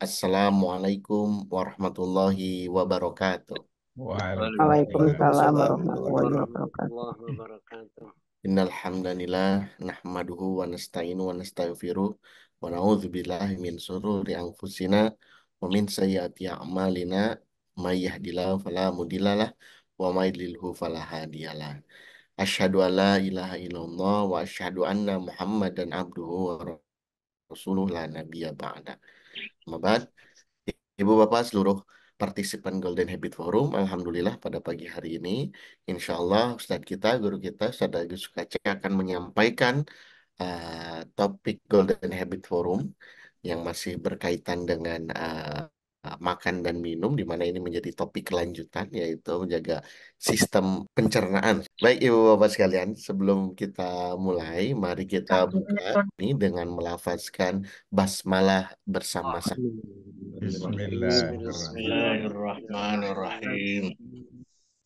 Assalamualaikum warahmatullahi wabarakatuh. Waalaikumsalam Waalaikumsalam warahmatullahi warahmatullahi wabarakatuh. warahmatullahi wabarakatuh. Innal hamdanillah nahmaduhu wa nasta'inu wa nastaghfiruh wa na'udzu billahi min shururi anfusina wa min sayyiati a'malina may yahdihillahu fala mudhillalah wa may yudlilhu fala hadiyalah. Asyhadu an la ilaha illallah wa asyhadu anna Muhammadan abduhu wa rasuluh la nabiyya ba'da. Amma ba'd. Ibu Bapak seluruh partisipan Golden Habit Forum, Alhamdulillah pada pagi hari ini, insya Allah Ustadz kita, guru kita, Ustadz Agus Sukace akan menyampaikan topik Golden Habit Forum yang masih berkaitan dengan makan dan minum, di mana ini menjadi topik kelanjutan, yaitu menjaga sistem pencernaan. Baik Ibu Bapak sekalian, sebelum kita mulai, mari kita buka ini dengan melafazkan basmalah bersama-sama. Bismillahirrahmanirrahim. Bismillahirrahmanirrahim.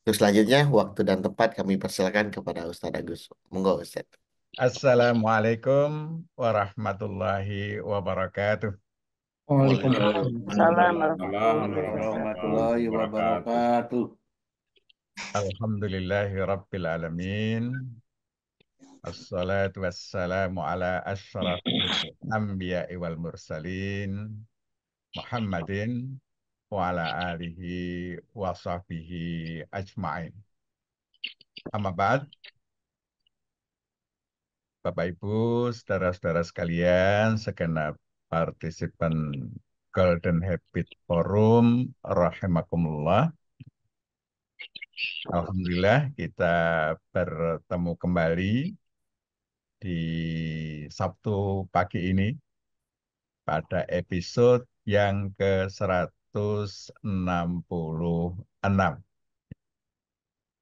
Terus selanjutnya, waktu dan tempat kami persilakan kepada Ustadz Agus. Monggo Ustadz. Assalamualaikum warahmatullahi wabarakatuh. Waalaikumsalam Waalaikumsalam warahmatullahi wabarakatuh. warahmatullahi wabarakatuh. Alhamdulillahi rabbil alamin. Assalatu wassalamu ala asyrafil anbiya'i wal mursalin Muhammadin wa ala alihi wa sahbihi ajma'in. Amma ba'd, Bapak Ibu, saudara-saudara sekalian, segenap partisipan Golden Habit Forum, rahimakumullah. Alhamdulillah kita bertemu kembali di Sabtu pagi ini pada episode yang ke-166.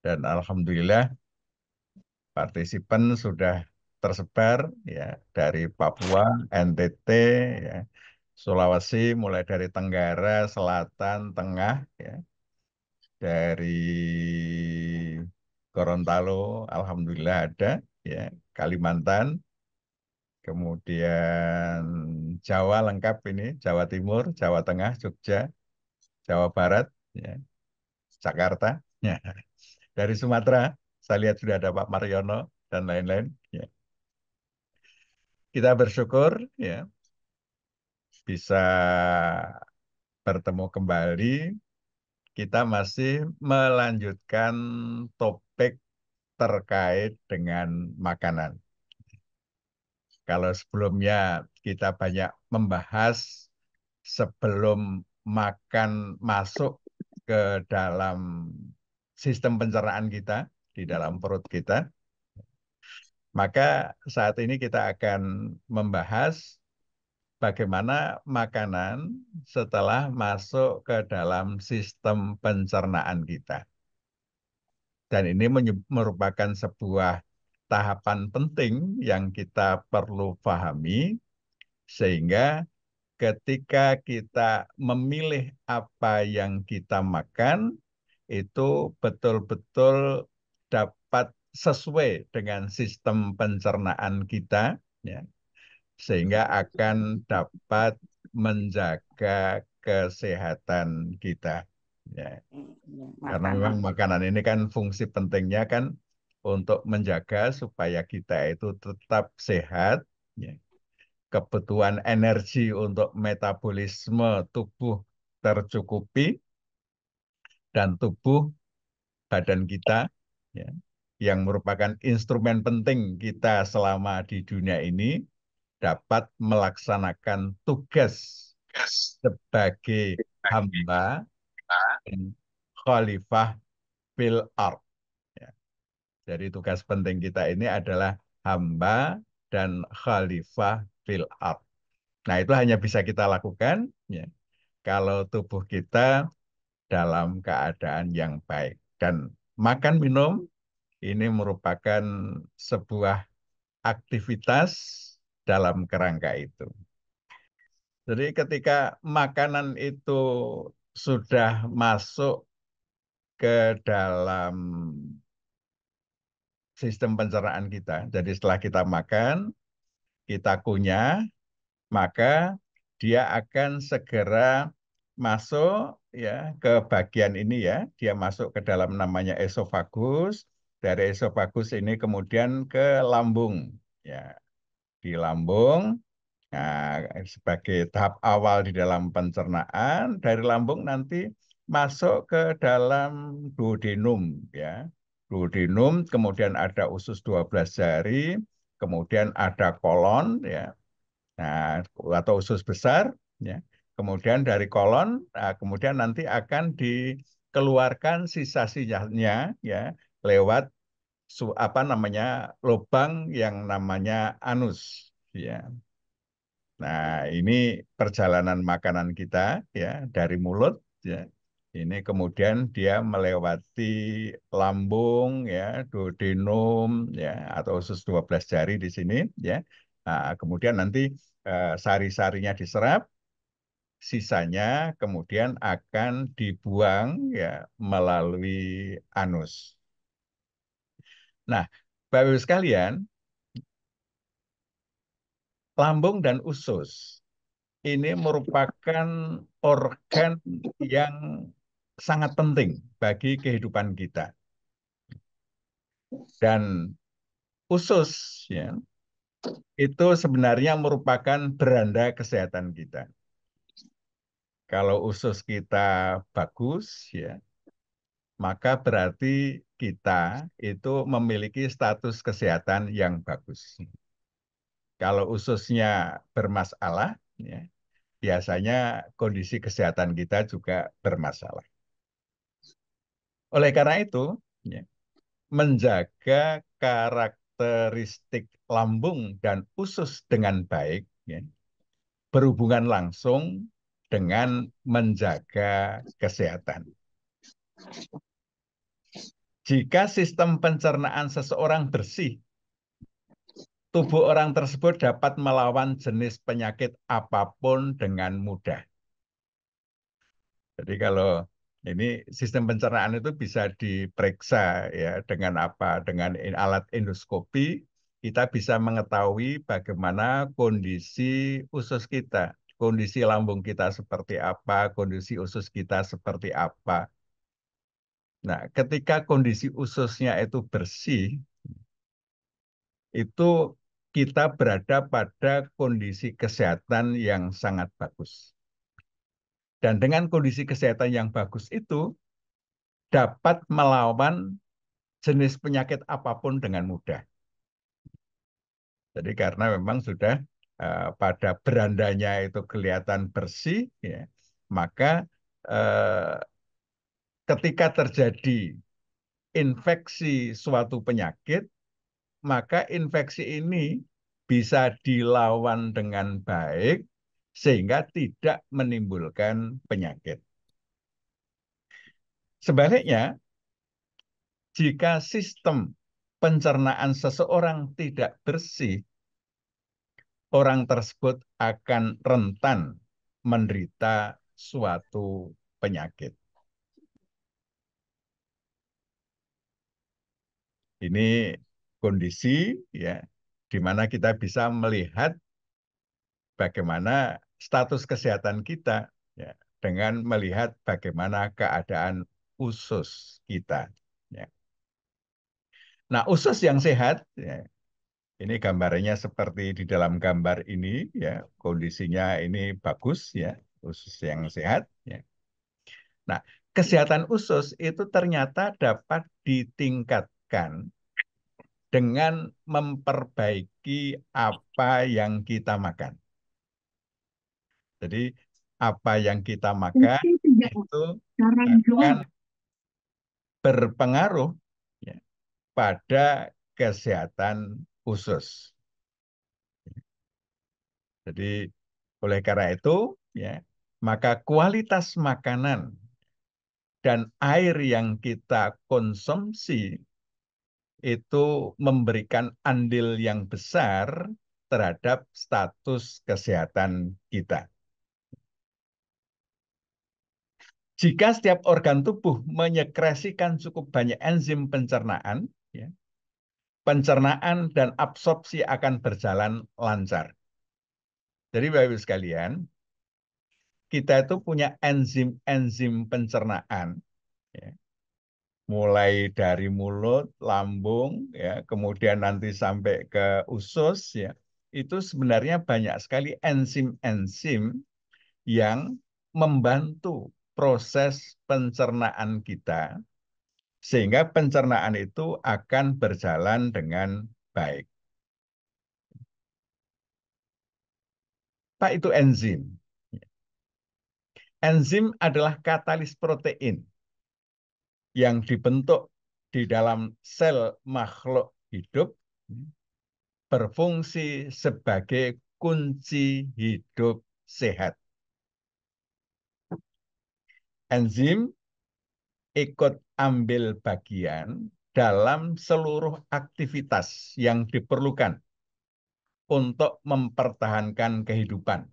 Dan Alhamdulillah partisipan sudah tersebar ya dari Papua, NTT, ya, Sulawesi, mulai dari Tenggara, Selatan, Tengah, ya, dari Gorontalo, Alhamdulillah ada, ya, Kalimantan, kemudian Jawa lengkap ini, Jawa Timur, Jawa Tengah, Jogja, Jawa Barat, ya, Jakarta, ya. Dari Sumatera, saya lihat sudah ada Pak Mariono dan lain-lain, ya. Kita bersyukur ya bisa bertemu kembali. Kita masih melanjutkan topik terkait dengan makanan. Kalau sebelumnya kita banyak membahas sebelum makan masuk ke dalam sistem pencernaan kita, di dalam perut kita, maka saat ini kita akan membahas bagaimana makanan setelah masuk ke dalam sistem pencernaan kita. Dan ini merupakan sebuah tahapan penting yang kita perlu pahami, sehingga ketika kita memilih apa yang kita makan, itu betul-betul dapat sesuai dengan sistem pencernaan kita, ya, sehingga akan dapat menjaga kesehatan kita. Ya. Karena memang makanan ini kan fungsi pentingnya kan untuk menjaga supaya kita itu tetap sehat, ya. Kebutuhan energi untuk metabolisme tubuh tercukupi, dan tubuh badan kita, ya, yang merupakan instrumen penting kita selama di dunia ini, dapat melaksanakan tugas sebagai hamba dan khalifah fil ard. Ya. Jadi tugas penting kita ini adalah hamba dan khalifah fil ard. Nah, itu hanya bisa kita lakukan ya, kalau tubuh kita dalam keadaan yang baik. Dan makan minum ini merupakan sebuah aktivitas dalam kerangka itu. Jadi ketika makanan itu sudah masuk ke dalam sistem pencernaan kita, jadi setelah kita makan, kita kunyah, maka dia akan segera masuk ya ke bagian ini ya. Dia masuk ke dalam namanya esofagus. Dari esofagus ini kemudian ke lambung ya. Di lambung, nah, sebagai tahap awal di dalam pencernaan, dari lambung nanti masuk ke dalam duodenum ya. Duodenum, kemudian ada usus 12 jari, kemudian ada kolon ya. Nah, atau usus besar ya. Kemudian dari kolon, nah, kemudian nanti akan dikeluarkan sisa-sisanya ya lewat apa namanya lubang yang namanya anus ya. Nah, ini perjalanan makanan kita ya dari mulut ya. Ini kemudian dia melewati lambung ya, duodenum ya atau usus 12 jari di sini ya. Nah, kemudian nanti sari-sarinya diserap, sisanya kemudian akan dibuang ya melalui anus. Nah, Bapak Ibu sekalian, lambung dan usus ini merupakan organ yang sangat penting bagi kehidupan kita. Dan usus ya, itu sebenarnya merupakan beranda kesehatan kita. Kalau usus kita bagus ya, maka berarti kita itu memiliki status kesehatan yang bagus. Kalau ususnya bermasalah ya, biasanya kondisi kesehatan kita juga bermasalah. Oleh karena itu, ya, menjaga karakteristik lambung dan usus dengan baik ya, berhubungan langsung dengan menjaga kesehatan. Jika sistem pencernaan seseorang bersih, tubuh orang tersebut dapat melawan jenis penyakit apapun dengan mudah. Jadi kalau ini sistem pencernaan itu bisa diperiksa ya dengan apa? Dengan alat endoskopi kita bisa mengetahui bagaimana kondisi usus kita, kondisi lambung kita seperti apa, kondisi usus kita seperti apa. Nah, ketika kondisi ususnya itu bersih, itu kita berada pada kondisi kesehatan yang sangat bagus. Dan dengan kondisi kesehatan yang bagus itu dapat melawan jenis penyakit apapun dengan mudah. Jadi karena memang sudah pada berandanya itu kelihatan bersih, ya, maka eh, ketika terjadi infeksi suatu penyakit, maka infeksi ini bisa dilawan dengan baik sehingga tidak menimbulkan penyakit. Sebaliknya, jika sistem pencernaan seseorang tidak bersih, orang tersebut akan rentan menderita suatu penyakit. Ini kondisi ya di mana kita bisa melihat bagaimana status kesehatan kita ya dengan melihat bagaimana keadaan usus kita ya. Nah, usus yang sehat ya, ini gambarnya seperti di dalam gambar ini ya, kondisinya ini bagus ya, usus yang sehat ya. Nah, kesehatan usus itu ternyata dapat ditingkatkan dengan memperbaiki apa yang kita makan. Jadi, apa yang kita makan itu akan berpengaruh ya, pada kesehatan usus. Jadi, oleh karena itu, ya, maka kualitas makanan dan air yang kita konsumsi itu memberikan andil yang besar terhadap status kesehatan kita. Jika setiap organ tubuh menyekresikan cukup banyak enzim pencernaan, ya, pencernaan dan absorpsi akan berjalan lancar. Jadi Bapak Ibu sekalian, kita itu punya enzim-enzim pencernaan, ya. Mulai dari mulut, lambung, ya, kemudian nanti sampai ke usus, ya. Itu sebenarnya banyak sekali enzim-enzim yang membantu proses pencernaan kita, sehingga pencernaan itu akan berjalan dengan baik. Pak, itu enzim. Enzim adalah katalis protein yang dibentuk di dalam sel makhluk hidup, berfungsi sebagai kunci hidup sehat. Enzim ikut ambil bagian dalam seluruh aktivitas yang diperlukan untuk mempertahankan kehidupan,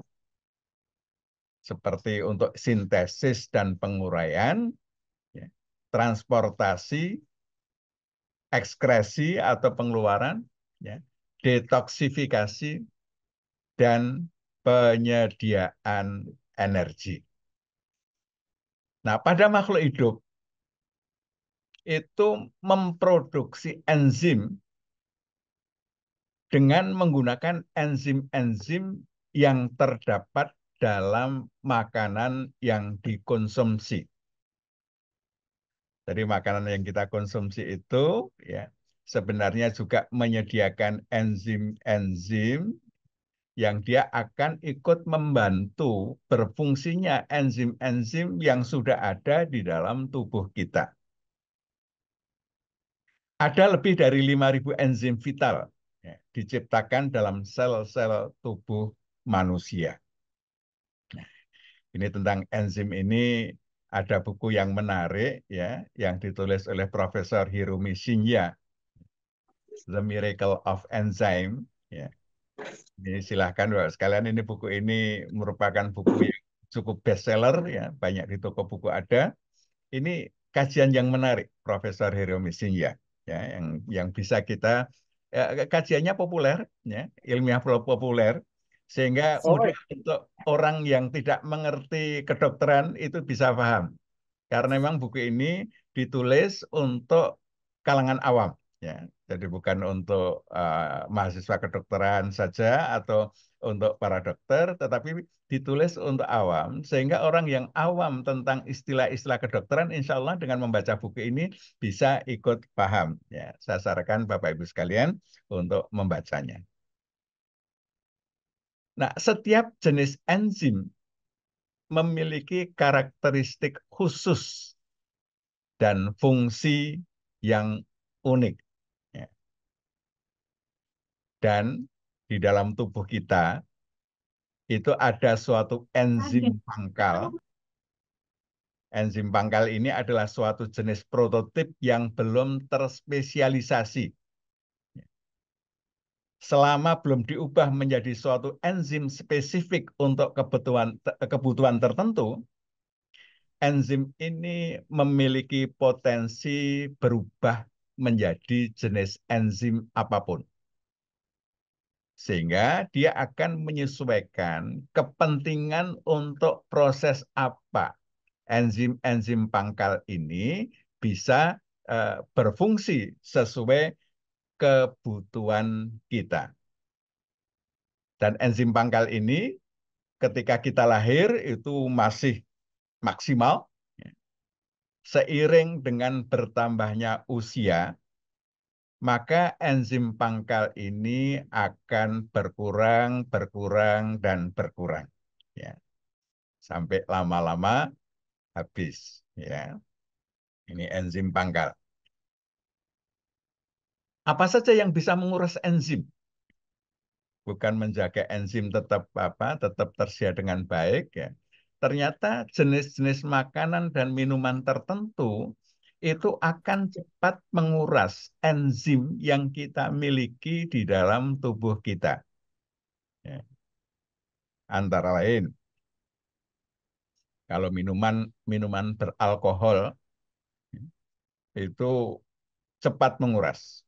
seperti untuk sintesis dan penguraian, ya, transportasi, ekskresi atau pengeluaran, ya, detoksifikasi, dan penyediaan energi. Nah, pada makhluk hidup itu memproduksi enzim dengan menggunakan enzim-enzim yang terdapat dalam makanan yang dikonsumsi. Jadi makanan yang kita konsumsi itu, ya, sebenarnya juga menyediakan enzim-enzim yang dia akan ikut membantu berfungsinya enzim-enzim yang sudah ada di dalam tubuh kita. Ada lebih dari 5.000 enzim vital, ya, diciptakan dalam sel-sel tubuh manusia. Ini tentang enzim ini ada buku yang menarik, ya, yang ditulis oleh Profesor Hirumi Shinya, The Miracle of Enzyme. Ya. Ini silahkan Bapak sekalian, ini buku ini merupakan buku yang cukup bestseller, ya, banyak di toko buku ada. Ini kajian yang menarik Profesor Hirumi Shinya, ya, yang bisa kita, ya, kajiannya populer, ya, ilmiah populer, sehingga mudah untuk orang yang tidak mengerti kedokteran itu bisa paham. Karena memang buku ini ditulis untuk kalangan awam, ya. Jadi bukan untuk mahasiswa kedokteran saja atau untuk para dokter, tetapi ditulis untuk awam, sehingga orang yang awam tentang istilah-istilah kedokteran, insya Allah dengan membaca buku ini bisa ikut paham. Ya, saya sarankan Bapak Ibu sekalian untuk membacanya. Nah, setiap jenis enzim memiliki karakteristik khusus dan fungsi yang unik. Ya. Dan di dalam tubuh kita itu ada suatu enzim pangkal. Enzim pangkal ini adalah suatu jenis prototip yang belum terspesialisasi. Selama belum diubah menjadi suatu enzim spesifik untuk kebutuhan tertentu, enzim ini memiliki potensi berubah menjadi jenis enzim apapun. Sehingga dia akan menyesuaikan kepentingan untuk proses apa enzim-enzim pangkal ini bisa berfungsi sesuai kebutuhan kita. Dan enzim pangkal ini ketika kita lahir itu masih maksimal. Seiring dengan bertambahnya usia, maka enzim pangkal ini akan berkurang, berkurang, dan berkurang. Ya, sampai lama-lama habis. Ya, ini enzim pangkal. Apa saja yang bisa menguras enzim? Bukan menjaga enzim tetap tersedia dengan baik, ya. Ternyata jenis-jenis makanan dan minuman tertentu itu akan cepat menguras enzim yang kita miliki di dalam tubuh kita. Ya. Antara lain, kalau minuman beralkohol itu cepat menguras.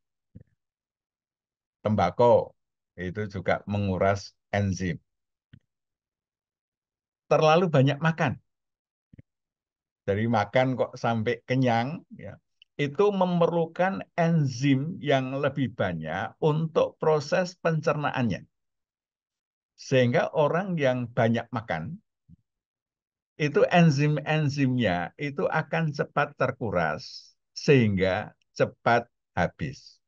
Tembakau itu juga menguras enzim. terlalu banyak makan. Dari makan kok sampai kenyang, ya, itu memerlukan enzim yang lebih banyak untuk proses pencernaannya. Sehingga orang yang banyak makan, itu enzim-enzimnya itu akan cepat terkuras, sehingga cepat habis.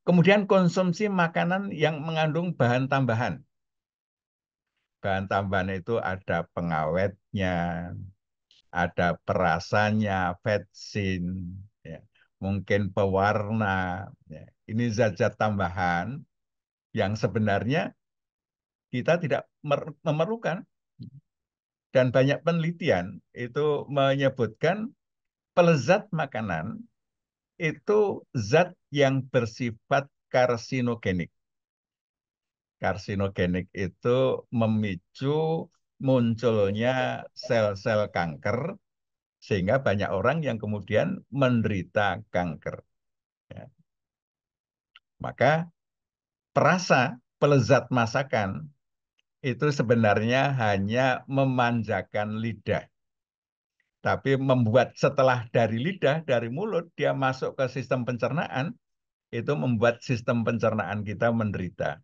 Kemudian konsumsi makanan yang mengandung bahan tambahan. Bahan tambahan itu ada pengawetnya, ada perasanya, vetsin, ya, mungkin pewarna. Ya. Ini zat-zat tambahan yang sebenarnya kita tidak memerlukan. Dan banyak penelitian itu menyebutkan pelezat makanan itu zat yang bersifat karsinogenik. Karsinogenik itu memicu munculnya sel-sel kanker sehingga banyak orang yang kemudian menderita kanker. Ya. Maka perasa pelezat masakan itu sebenarnya hanya memanjakan lidah. Tapi membuat setelah dari lidah, dari mulut, dia masuk ke sistem pencernaan, itu membuat sistem pencernaan kita menderita.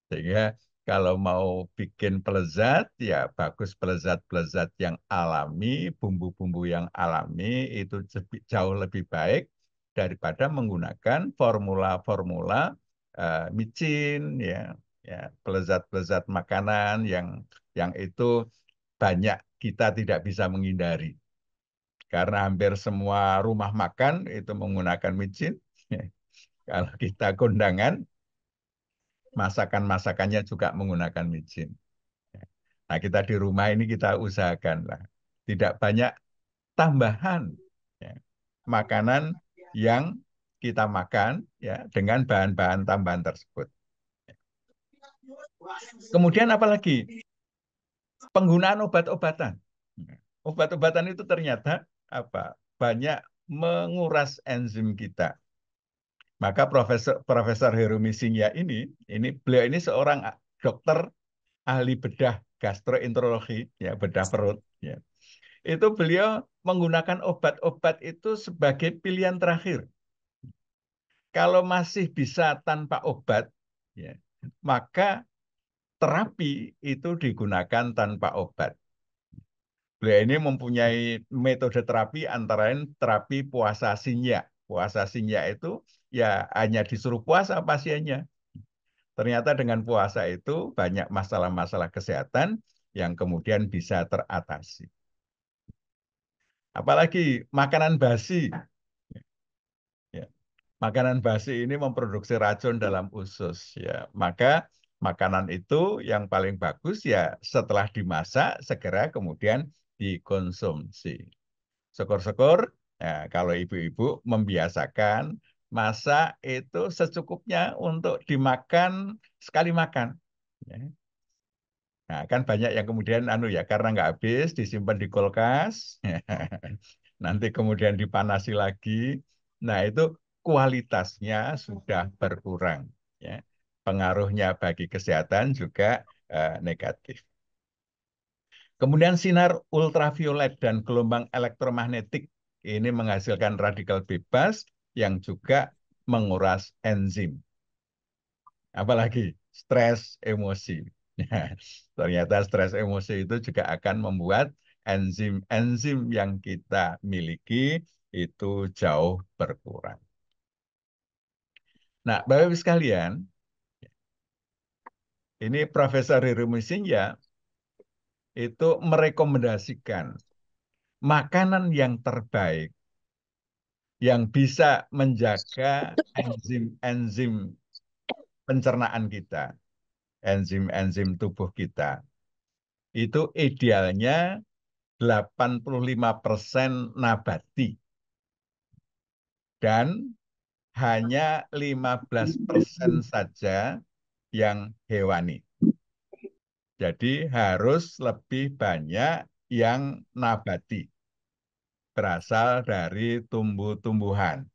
Sehingga kalau mau bikin pelezat, ya bagus pelezat-pelezat yang alami, bumbu-bumbu yang alami itu jauh lebih baik daripada menggunakan formula-formula micin, ya, ya pelezat-pelezat makanan yang itu banyak kita tidak bisa menghindari. Karena hampir semua rumah makan itu menggunakan micin. Kalau kita kondangan, masakan-masakannya juga menggunakan micin. Nah, kita di rumah ini kita usahakan lah. Tidak banyak tambahan, ya, makanan yang kita makan, ya, dengan bahan-bahan tambahan tersebut. Kemudian apalagi? Penggunaan obat-obatan. Obat-obatan itu ternyata apa? Banyak menguras enzim kita. Maka Profesor Herumi Singya ini beliau ini seorang dokter ahli bedah gastroenterologi, ya bedah perut. Ya. Itu beliau menggunakan obat-obat itu sebagai pilihan terakhir. Kalau masih bisa tanpa obat, ya, maka terapi itu digunakan tanpa obat. Beliau ini mempunyai metode terapi antara lain terapi puasa sinya. Puasa sinya itu ya hanya disuruh puasa pasiennya. Ternyata dengan puasa itu banyak masalah-masalah kesehatan yang kemudian bisa teratasi. Apalagi makanan basi. Ya. Makanan basi ini memproduksi racun dalam usus. Ya. Maka makanan itu yang paling bagus ya setelah dimasak segera kemudian dikonsumsi. Syukur-syukur ya, kalau ibu-ibu membiasakan masak itu secukupnya untuk dimakan sekali makan. Ya. Nah, kan banyak yang kemudian ya karena nggak habis disimpan di kulkas, nanti kemudian dipanasi lagi. Nah, itu kualitasnya sudah berkurang. Ya. Pengaruhnya bagi kesehatan juga negatif. Kemudian sinar ultraviolet dan gelombang elektromagnetik ini menghasilkan radikal bebas yang juga menguras enzim. Apalagi stres emosi. Ternyata stres emosi itu juga akan membuat enzim-enzim yang kita miliki itu jauh berkurang. Nah, Bapak Ibu sekalian, ini Profesor Hirumi Sinja itu merekomendasikan makanan yang terbaik yang bisa menjaga enzim-enzim pencernaan kita, enzim-enzim tubuh kita. Itu idealnya 85% nabati dan hanya 15% saja yang hewani. Jadi harus lebih banyak yang nabati, berasal dari tumbuh-tumbuhan.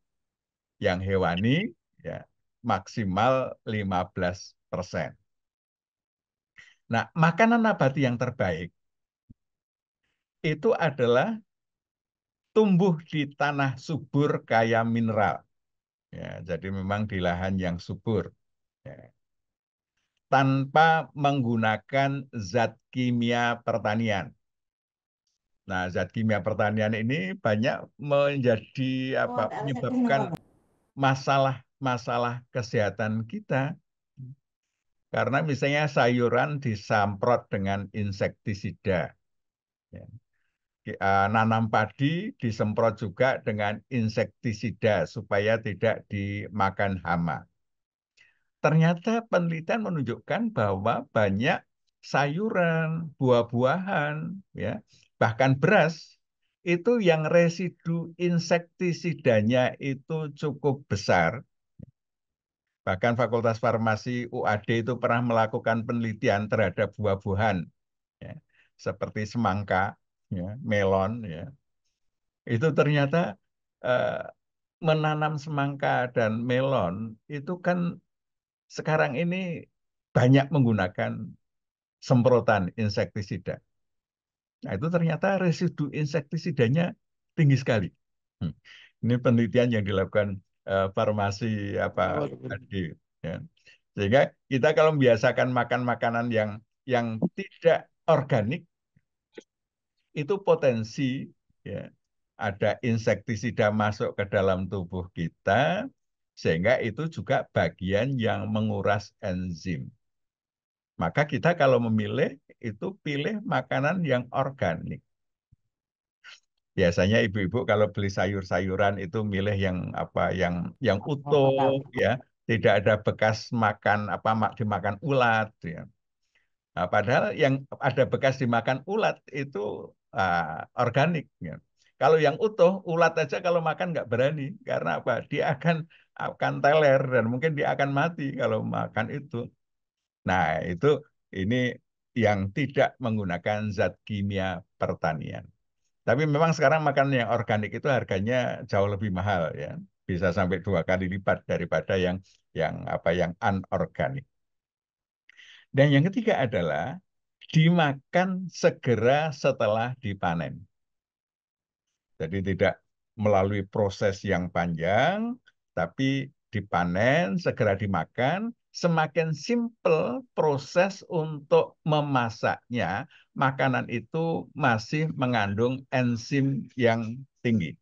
Yang hewani ya maksimal 15%. Nah, makanan nabati yang terbaik itu adalah tumbuh di tanah subur kaya mineral. Ya, jadi memang di lahan yang subur. Ya, tanpa menggunakan zat kimia pertanian. Nah, zat kimia pertanian ini banyak menjadi menyebabkan masalah-masalah kesehatan kita. Karena misalnya sayuran disemprot dengan insektisida. Ya. Nanam padi disemprot juga dengan insektisida supaya tidak dimakan hama. Ternyata penelitian menunjukkan bahwa banyak sayuran, buah-buahan, ya, bahkan beras itu yang residu insektisidanya itu cukup besar. Bahkan Fakultas Farmasi UAD itu pernah melakukan penelitian terhadap buah-buahan, ya, seperti semangka, ya, melon, ya. Itu ternyata eh, menanam semangka dan melon itu kan sekarang ini banyak menggunakan semprotan insektisida. Nah, itu ternyata residu insektisidanya tinggi sekali. Hmm. Ini penelitian yang dilakukan farmasi apa AD, ya. Sehingga kita kalau membiasakan makan makanan yang tidak organik itu potensi, ya, ada insektisida masuk ke dalam tubuh kita sehingga itu juga bagian yang menguras enzim. Maka kita kalau memilih itu pilih makanan yang organik. Biasanya ibu-ibu kalau beli sayur-sayuran itu milih yang apa yang utuh, ya, tidak ada bekas makan apa dimakan ulat, ya. Nah, padahal yang ada bekas dimakan ulat itu organik, ya. Kalau yang utuh, ulat aja kalau makan nggak berani karena apa? Dia akan teler dan mungkin dia akan mati kalau makan itu. Nah, itu ini yang tidak menggunakan zat kimia pertanian. Tapi memang sekarang makanan yang organik itu harganya jauh lebih mahal, ya. Bisa sampai 2 kali lipat daripada yang anorganik. Dan yang ketiga adalah dimakan segera setelah dipanen. Jadi tidak melalui proses yang panjang, tapi dipanen, segera dimakan. Semakin simpel proses untuk memasaknya, makanan itu masih mengandung enzim yang tinggi.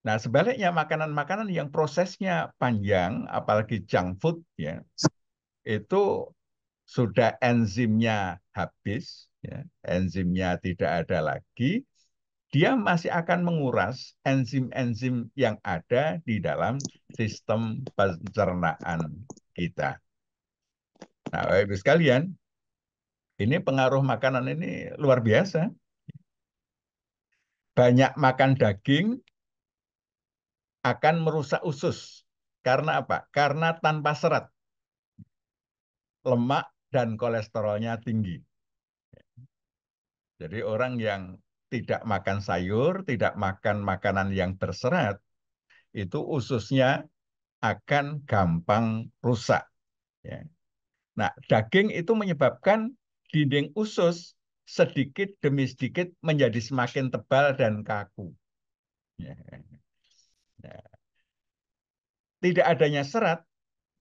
Nah, sebaliknya makanan-makanan yang prosesnya panjang, apalagi junk food, ya, itu sudah enzimnya habis, ya, enzimnya tidak ada lagi, dia masih akan menguras enzim-enzim yang ada di dalam sistem pencernaan kita. Nah, Bapak Ibu sekalian, ini pengaruh makanan ini luar biasa. Banyak makan daging akan merusak usus. Karena apa? Karena tanpa serat, lemak dan kolesterolnya tinggi. Jadi orang yang tidak makan sayur, tidak makan makanan yang berserat, itu ususnya akan gampang rusak. Ya. Nah, daging itu menyebabkan dinding usus sedikit demi sedikit menjadi semakin tebal dan kaku. Ya. Ya. Tidak adanya serat,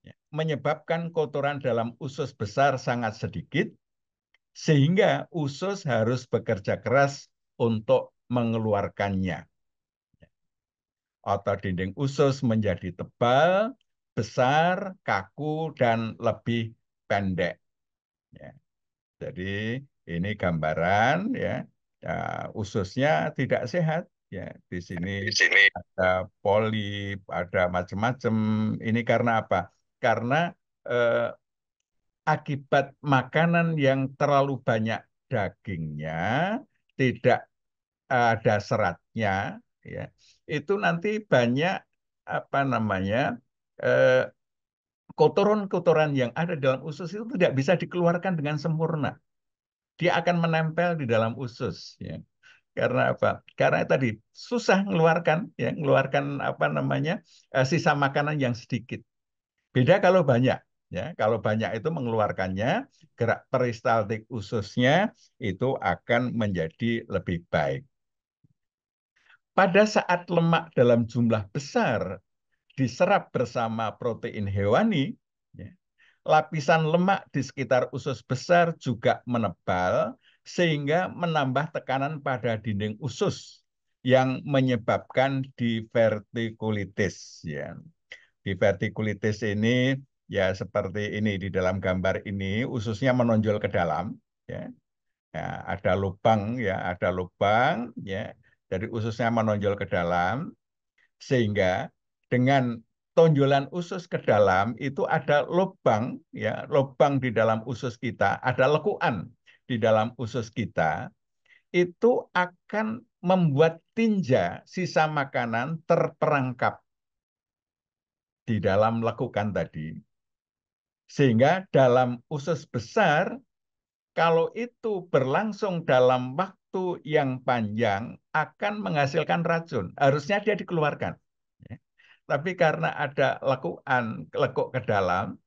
ya, menyebabkan kotoran dalam usus besar sangat sedikit, sehingga usus harus bekerja keras untuk mengeluarkannya. Otot dinding usus menjadi tebal, besar, kaku, dan lebih pendek. Ya. Jadi ini gambaran, ya, ya, ususnya tidak sehat. Ya, di sini Di sini. ada polip, ada macam-macam. Ini karena apa? Karena eh, akibat makanan yang terlalu banyak dagingnya, tidak ada seratnya, ya, itu nanti banyak apa namanya eh, kotoran-kotoran yang ada dalam usus itu tidak bisa dikeluarkan dengan sempurna. Dia akan menempel di dalam usus, ya. Karena apa? Karena tadi susah mengeluarkan, ya, mengeluarkan apa namanya sisa makanan yang sedikit. Beda kalau banyak. Ya, kalau banyak itu mengeluarkannya, gerak peristaltik ususnya itu akan menjadi lebih baik. Pada saat lemak dalam jumlah besar diserap bersama protein hewani, ya, lapisan lemak di sekitar usus besar juga menebal sehingga menambah tekanan pada dinding usus yang menyebabkan divertikulitis. Ya. Divertikulitis ini ya seperti ini di dalam gambar ini, ususnya menonjol ke dalam, ya. Ya, ada lubang, ya, ada lubang, ya. Dari ususnya menonjol ke dalam, sehingga dengan tonjolan usus ke dalam itu ada lubang, ya, lubang di dalam usus kita, ada lekuan di dalam usus kita, itu akan membuat tinja sisa makanan terperangkap di dalam lekukan tadi. Sehingga dalam usus besar, kalau itu berlangsung dalam waktu yang panjang, akan menghasilkan racun. Harusnya dia dikeluarkan. Tapi karena ada lekuan, lekuk ke dalam,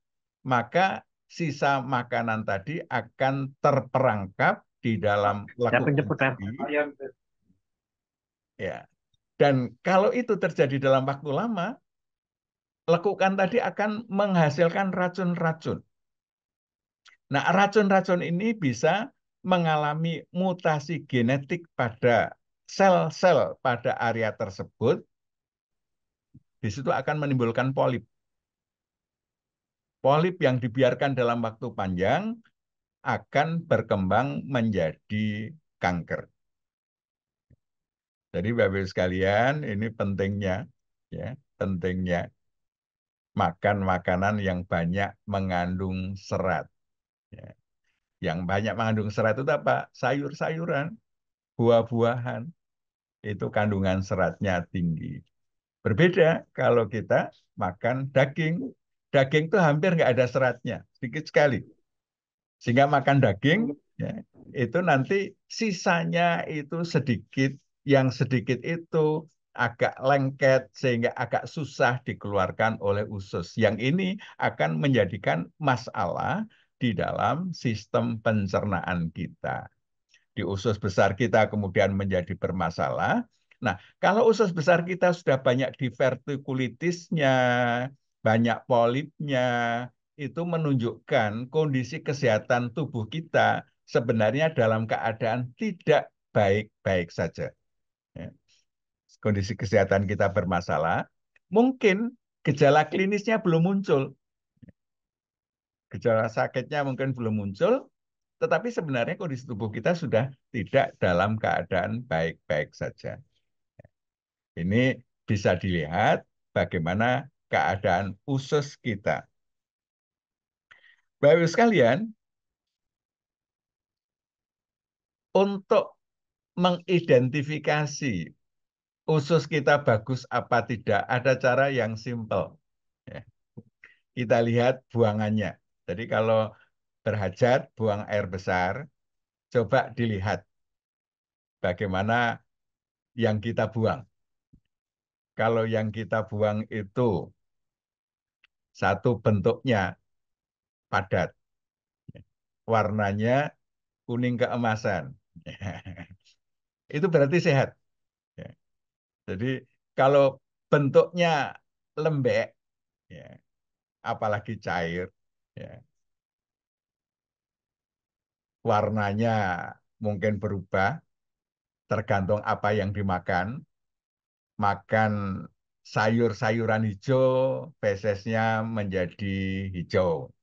maka sisa makanan tadi akan terperangkap di dalam Siapa yang lekukan jemput tadi. Ya. Dan kalau itu terjadi dalam waktu lama, lekukan tadi akan menghasilkan racun-racun. Nah, racun-racun ini bisa mengalami mutasi genetik pada sel-sel pada area tersebut. Di situ akan menimbulkan polip. Polip yang dibiarkan dalam waktu panjang akan berkembang menjadi kanker. Jadi Bapak Ibu sekalian, ini pentingnya, ya, pentingnya makan makanan yang banyak mengandung serat. Ya. Yang banyak mengandung serat itu apa? Sayur-sayuran, buah-buahan, itu kandungan seratnya tinggi. Berbeda kalau kita makan daging. Daging itu hampir nggak ada seratnya, sedikit sekali. Sehingga makan daging, ya, itu nanti sisanya itu sedikit, yang sedikit itu agak lengket sehingga agak susah dikeluarkan oleh usus. Yang ini akan menjadikan masalah di dalam sistem pencernaan kita. Di usus besar kita kemudian menjadi bermasalah. Nah, kalau usus besar kita sudah banyak divertikulitisnya, banyak polipnya, itu menunjukkan kondisi kesehatan tubuh kita sebenarnya dalam keadaan tidak baik-baik saja. Ya. Kondisi kesehatan kita bermasalah, mungkin gejala klinisnya belum muncul, gejala sakitnya mungkin belum muncul, tetapi sebenarnya kondisi tubuh kita sudah tidak dalam keadaan baik-baik saja. Ini bisa dilihat bagaimana keadaan usus kita. Bapak Ibu sekalian, untuk mengidentifikasi usus kita bagus apa tidak, ada cara yang simpel. Ya. Kita lihat buangannya. Jadi kalau berhajat, buang air besar, coba dilihat bagaimana yang kita buang. Kalau yang kita buang itu satu bentuknya padat, warnanya kuning keemasan, itu berarti sehat. Ya. Jadi kalau bentuknya lembek, ya, apalagi cair, ya, warnanya mungkin berubah tergantung apa yang dimakan. Makan sayur-sayuran hijau, fesesnya menjadi hijau.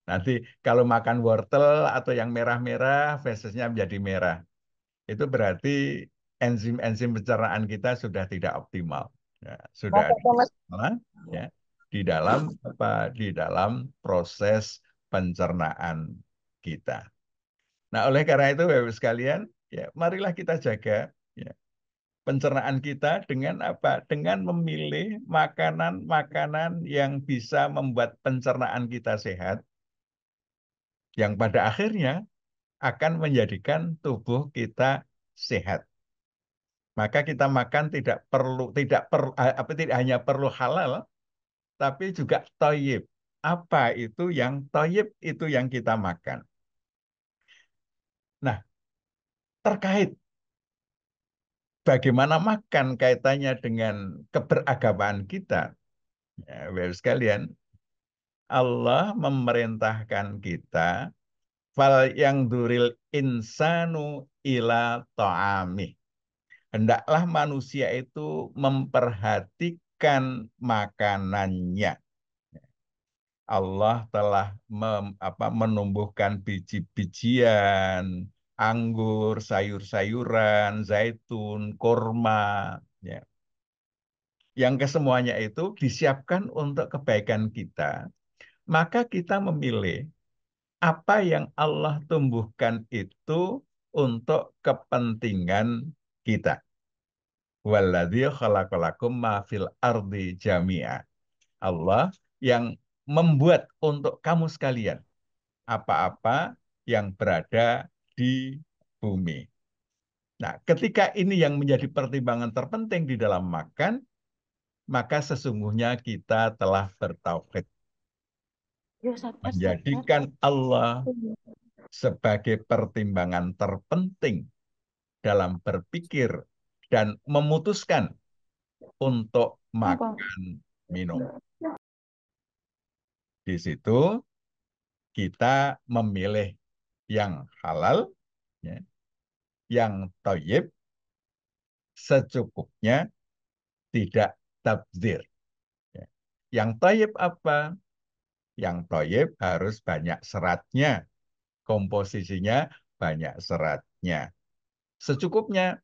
Nanti kalau makan wortel atau yang merah-merah, fesesnya menjadi merah. Itu berarti enzim-enzim pencernaan kita sudah tidak optimal. Ya, sudah ada masalah, ya, di dalam apa? Di dalam proses pencernaan kita. Nah, oleh karena itu, Bapak Ibu sekalian, ya, marilah kita jaga, ya, pencernaan kita dengan apa? Dengan memilih makanan-makanan yang bisa membuat pencernaan kita sehat, yang pada akhirnya akan menjadikan tubuh kita sehat. Maka kita makan tidak hanya perlu halal, tapi juga thayyib. apa itu yang toyib, itu yang kita makan. Nah, terkait bagaimana makan kaitannya dengan keberagamaan kita, ya, Bapak sekalian, Allah memerintahkan kita fal yang duril insanu ila ta'ami. Hendaklah manusia itu memperhatikan makanannya. Allah telah menumbuhkan biji-bijian, anggur, sayur-sayuran, zaitun, kurma, ya. Yang kesemuanya itu disiapkan untuk kebaikan kita. Maka kita memilih apa yang Allah tumbuhkan itu untuk kepentingan kita. Walladzi khalaqalakum ma fil ardi jami'a. Allah yang membuat untuk kamu sekalian apa-apa yang berada di bumi. Nah, ketika ini yang menjadi pertimbangan terpenting di dalam makan, maka sesungguhnya kita telah bertauhid, menjadikan Allah sebagai pertimbangan terpenting dalam berpikir dan memutuskan untuk makan minum. Di situ kita memilih yang halal, ya, yang thayyib, secukupnya, tidak tabdzir. Ya. Yang thayyib apa? Yang thayyib harus banyak seratnya, komposisinya banyak seratnya. Secukupnya,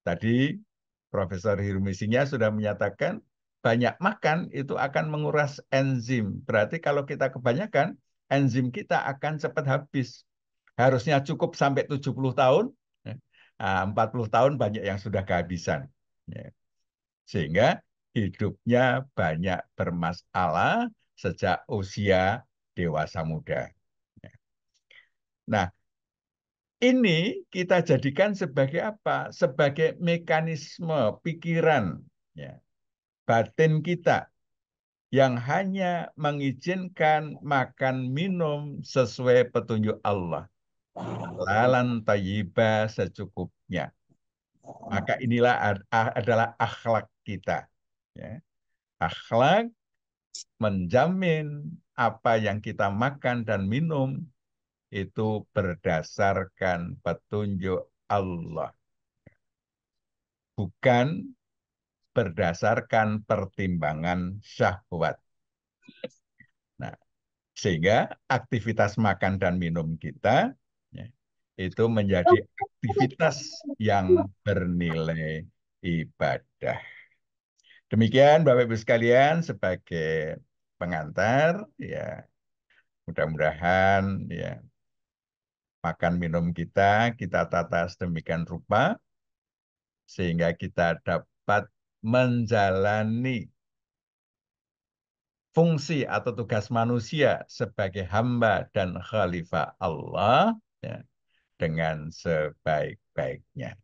tadi Profesor Hirmisinya sudah menyatakan banyak makan itu akan menguras enzim. Berarti kalau kita kebanyakan, enzim kita akan cepat habis. Harusnya cukup sampai 70 tahun, ya. Nah, 40 tahun banyak yang sudah kehabisan. Ya. Sehingga hidupnya banyak bermasalah sejak usia dewasa muda. Ya. Nah, ini kita jadikan sebagai apa? Sebagai mekanisme pikiran, ya, batin kita yang hanya mengizinkan makan minum sesuai petunjuk Allah. Halalan thayyibah secukupnya. Maka inilah adalah akhlak kita. Ya. Akhlak menjamin apa yang kita makan dan minum itu berdasarkan petunjuk Allah, bukan berdasarkan pertimbangan syahwat. Nah, sehingga aktivitas makan dan minum kita, ya, itu menjadi aktivitas yang bernilai ibadah. Demikian Bapak Ibu sekalian sebagai pengantar, ya, mudah-mudahan ya makan minum kita tata sedemikian rupa sehingga kita dapat menjalani fungsi atau tugas manusia sebagai hamba dan khalifah Allah, ya, dengan sebaik-baiknya.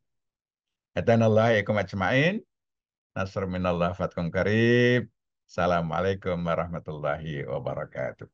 Hadanallah yakum ajma'in. Nasr minallah fatkum karib. Assalamualaikum warahmatullahi wabarakatuh.